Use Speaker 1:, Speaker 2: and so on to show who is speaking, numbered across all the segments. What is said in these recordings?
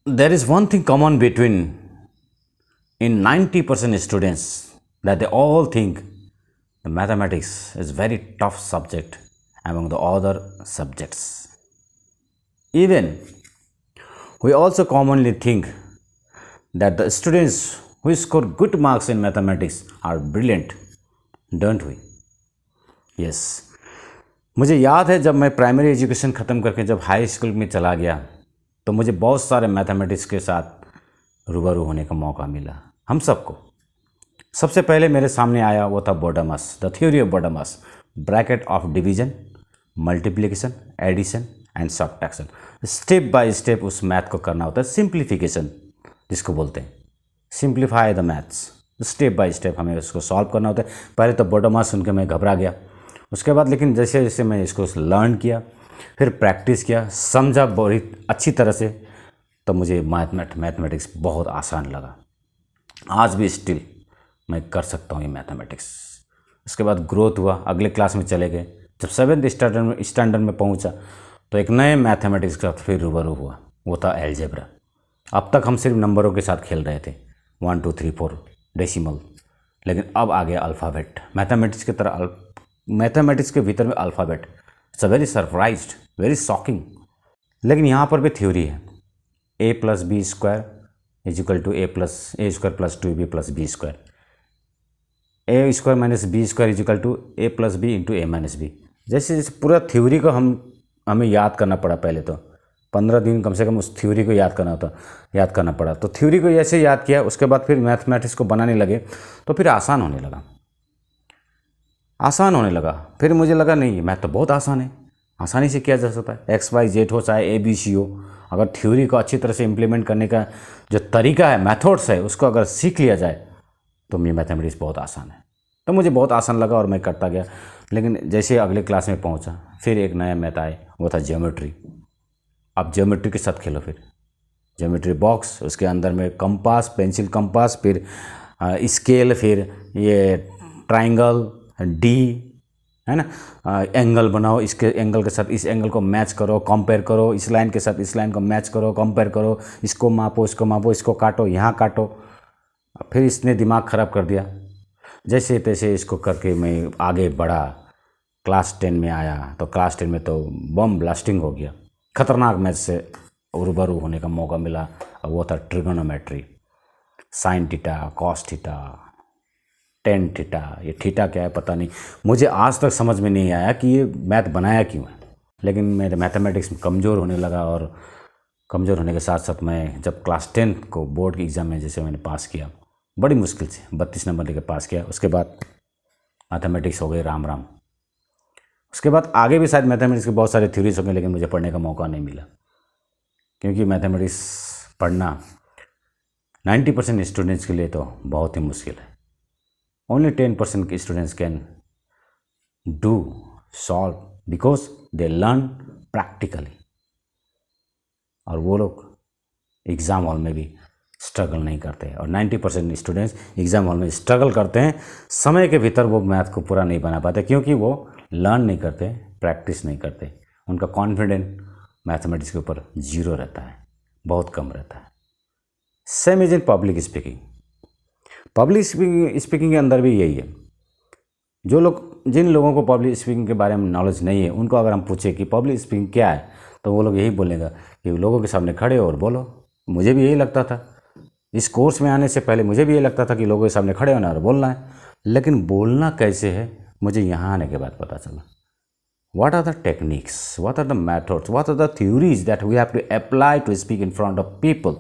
Speaker 1: There is one thing common between in 90% students, that they all think the mathematics is very tough subject among the other subjects. Even we also commonly think that the students who score good marks in mathematics are brilliant, don't we? Yes. मुझे याद है जब मैं primary education ख़त्म करके जब high school में चला गया तो मुझे बहुत सारे मैथमेटिक्स के साथ रूबरू होने का मौका मिला। हम सबको सबसे पहले मेरे सामने आया वो था BODMAS, the theory of BODMAS, bracket of division, multiplication, addition and subtraction. Step by step उस मैथ को करना होता है, सिंप्लीफिकेशन जिसको बोलते हैं, simplify the maths. Step by step हमें उसको सॉल्व करना होता है। पहले तो बोडामस सुन के मैं घबरा गया, उसके बाद लेकिन जैसे जैसे मैं इसको लर्न किया, फिर प्रैक्टिस किया, समझा बड़ी अच्छी तरह से, तो मुझे मैथमेटिक्स बहुत आसान लगा। आज भी स्टिल मैं कर सकता हूँ ये मैथमेटिक्स। उसके बाद ग्रोथ हुआ, अगले क्लास में चले गए। जब 7th स्टैंडर्ड में पहुँचा तो एक नए मैथमेटिक्स का फिर रूबरू हुआ, वो था एलजेब्रा। अब तक हम सिर्फ नंबरों के साथ खेल रहे थे, 1 2 3 4 डेसिमल, लेकिन अब आ गया अल्फ़ाबेट। मैथमेटिक्स की तरह मैथमेटिक्स के भीतर में alphabet. It's a very surprised, very shocking. लेकिन यहाँ पर भी थ्योरी है, a + b² = a² + 2b + b², a² - b² = a + b × a - b। जैसे जैसे पूरा थ्योरी को हमें याद करना पड़ा। पहले तो 15 दिन कम से कम उस थ्योरी को याद करना पड़ा। तो थ्योरी को ऐसे याद किया, उसके बाद फिर मैथमेटिक्स को बनाने लगे तो फिर आसान होने लगा। फिर मुझे लगा नहीं, मैथ तो बहुत आसान है, आसानी से किया जा सकता है। XYZ हो चाहे ABC हो, अगर थ्योरी को अच्छी तरह से इम्प्लीमेंट करने का जो तरीका है, मेथड्स है, उसको अगर सीख लिया जाए तो ये मैथमेटिक्स बहुत आसान है। तो मुझे बहुत आसान लगा और मैं करता गया। लेकिन जैसे अगले क्लास में पहुंचा, फिर एक नया मैथ आए, वो था ज्योमेट्री। अब ज्योमेट्री के साथ खेलो, फिर ज्योमेट्री बॉक्स, उसके अंदर में कंपास, पेंसिल कंपास, फिर स्केल, फिर ये ट्राइंगल, डी, है ना, एंगल बनाओ, इसके एंगल के साथ इस एंगल को मैच करो, कंपेयर करो, इस लाइन के साथ इस लाइन को मैच करो, कंपेयर करो, इसको मापो, इसको काटो, यहाँ काटो। फिर इसने दिमाग ख़राब कर दिया। जैसे तैसे इसको करके मैं आगे बढ़ा, क्लास 10 में आया तो क्लास 10 में तो बम ब्लास्टिंग हो गया। खतरनाक मैथ से रूबरू होने का मौका मिला, और वो था trigonometry. Sine theta, cos theta, tan theta. ये थीटा क्या है पता नहीं, मुझे आज तक समझ में नहीं आया कि ये मैथ बनाया क्यों है। लेकिन मेरे मैथमेटिक्स में कमज़ोर होने लगा, और कमज़ोर होने के साथ साथ मैं जब क्लास 10 को बोर्ड के एग्ज़ाम में जैसे मैंने पास किया, बड़ी मुश्किल से 32 नंबर लेकर पास किया, उसके बाद मैथमेटिक्स हो गई राम राम। उसके बाद आगे भी शायद मैथमेटिक्स के बहुत सारे थ्योरीज हो गए, लेकिन मुझे पढ़ने का मौका नहीं मिला, क्योंकि मैथमेटिक्स पढ़ना 90% स्टूडेंट्स के लिए तो बहुत ही मुश्किल है। ओनली 10% के students can do solve because they learn practically, और वो लोग एग्ज़ाम हॉल में भी स्ट्रगल नहीं करते। और 90% स्टूडेंट्स एग्ज़ाम हॉल में स्ट्रगल करते हैं, समय के भीतर वो मैथ को पूरा नहीं बना पाते, क्योंकि वो लर्न नहीं करते, प्रैक्टिस नहीं करते। उनका कॉन्फिडेंट मैथमेटिक्स के ऊपर 0 रहता है, बहुत कम रहता है। Same is in public speaking. Public speaking के अंदर भी यही है। जिन लोगों को पब्लिक स्पीकिंग के बारे में नॉलेज नहीं है, उनको अगर हम पूछे कि पब्लिक स्पीकिंग क्या है, तो वो लोग यही बोलेगा कि लोगों के सामने खड़े हो और बोलो। मुझे भी यही लगता था, इस कोर्स में आने से पहले मुझे भी यही लगता था कि लोगों के सामने खड़े होना और बोलना है। लेकिन बोलना कैसे है, मुझे यहाँ आने के बाद पता चला। What are the techniques? What are the methods? What are the theories that we have to apply to speak in front of people?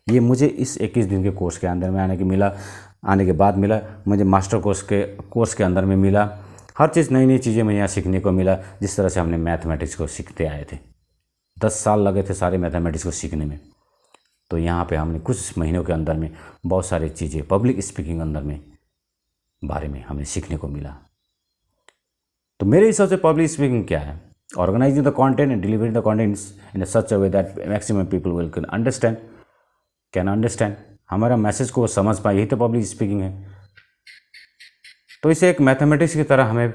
Speaker 1: ये मुझे इस 21 दिन के कोर्स के अंदर में आने के बाद मिला। मुझे मास्टर कोर्स के अंदर में मिला। हर चीज़, नई नई चीज़ें मुझे यहाँ सीखने को मिला, जिस तरह से हमने मैथमेटिक्स को सीखते आए थे। 10 साल लगे थे सारे मैथमेटिक्स को सीखने में। तो यहाँ पे हमने कुछ महीनों के अंदर में बहुत सारी चीज़ें पब्लिक स्पीकिंग अंदर में बारे में हमें सीखने को मिला। तो मेरे हिसाब से पब्लिक स्पीकिंग क्या है? Organizing the content and delivering the content in such a way that maximum people will can understand, हमारा मैसेज को वो समझ पाए, यही तो पब्लिक स्पीकिंग है। तो इसे एक मैथमेटिक्स की तरह हमें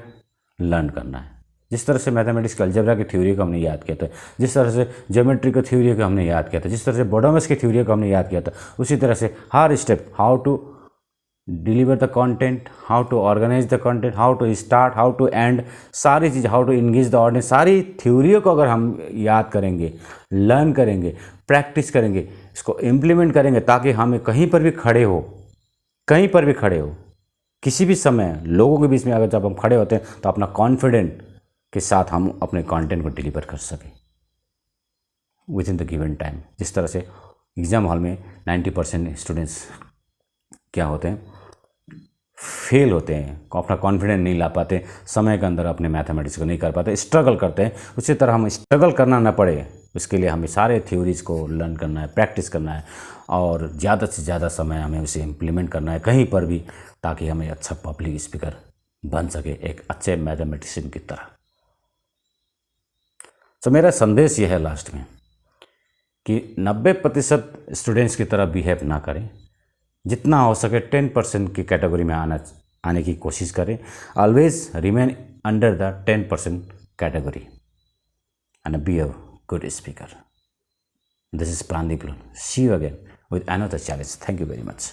Speaker 1: लर्न करना है। जिस तरह से मैथमेटिक्स के अलजेब्रा की थ्योरी को हमने याद किया था, जिस तरह से ज्योमेट्री की थ्योरी को हमने याद किया था, जिस तरह से बोडोमस की थ्योरी को हमने याद किया था, उसी तरह से हर step, how to deliver the content, how to organize the content, how to start, how to end, सारी चीज़, how to engage the audience, सारी थ्योरियों को अगर हम याद करेंगे, लर्न करेंगे, प्रैक्टिस करेंगे, इसको इम्प्लीमेंट करेंगे, ताकि हमें कहीं पर भी खड़े हो, कहीं पर भी खड़े हो, किसी भी समय लोगों के बीच में अगर जब हम खड़े होते हैं तो अपना कॉन्फिडेंट के साथ हम अपने कंटेंट को डिलीवर कर सकें with in the given time. जिस तरह से एग्ज़ाम हॉल में 90% स्टूडेंट्स क्या होते हैं, फेल होते हैं, अपना कॉन्फिडेंस नहीं ला पाते, समय के अंदर अपने मैथमेटिक्स को नहीं कर पाते, स्ट्रगल करते हैं। उसी तरह हम स्ट्रगल करना ना पड़े, उसके लिए हमें सारे थ्योरीज को लर्न करना है, प्रैक्टिस करना है, और ज़्यादा से ज़्यादा समय हमें उसे इम्प्लीमेंट करना है कहीं पर भी, ताकि हमें अच्छा पब्लिक स्पीकर बन सके, एक अच्छे मैथमेटिशियन की तरह। तो मेरा संदेश यह है लास्ट में कि 90% स्टूडेंट्स की तरह बिहेव ना करें, जितना हो सके 10% की कैटेगरी में आने की कोशिश करें। Always remain under the 10% category and be a good speaker. This is Prandeep Lone. See you again with another challenge. Thank you very much.